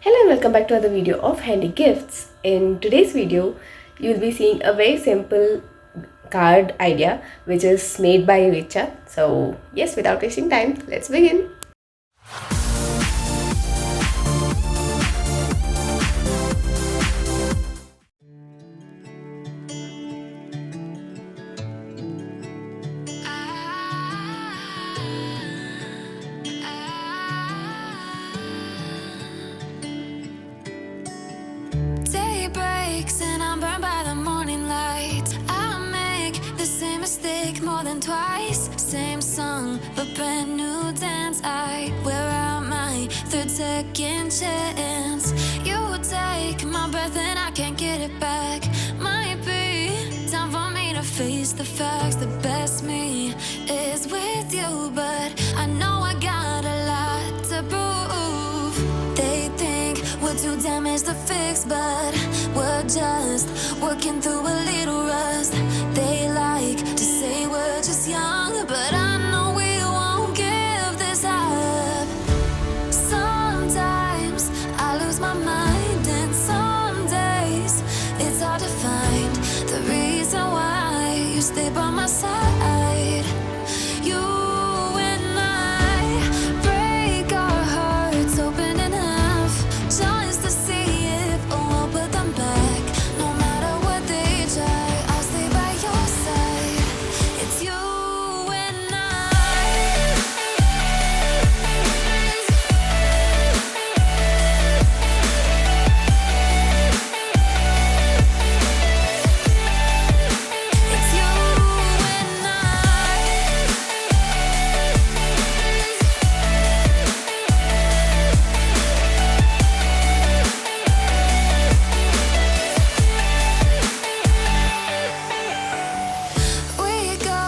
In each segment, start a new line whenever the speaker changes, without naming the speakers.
Hello and welcome back to another video of Handy Gifts. In today's video, you will be seeing a very simple card idea which is made by Richa. So yes, without wasting time, let's begin.
And I'm burned by the morning light. I make the same mistake more than twice. Same song, but brand new dance. I wear out my third second chance. You take my breath and I can't get it back. Might be time for me to face the facts. The best me is with you, but I know I got a lot to prove. They think we're too damaged to fix, but we're just working through a little rust. They like to say we're just young, but I know we won't give this up. Sometimes I lose my mind, and some days it's hard to find the reason why you stay by my side. You and I break our hearts open in half just to see if we'll put them back. No matter what they try, I'll stay by your side. It's you and I. It's you and I. We go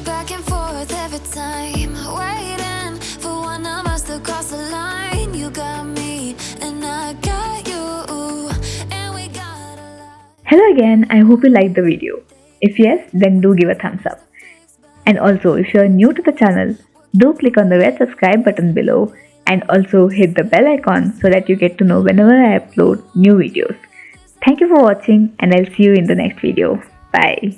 back and forth every time, waiting for one of us to cross the line. You got me and I got you, and we got a lot.
Hello again, I hope you liked the video. If yes, then do give a thumbs up. And also, if you are new to the channel, do click on the red subscribe button below and also hit the bell icon so that you get to know whenever I upload new videos. Thank you for watching and I'll see you in the next video. Bye.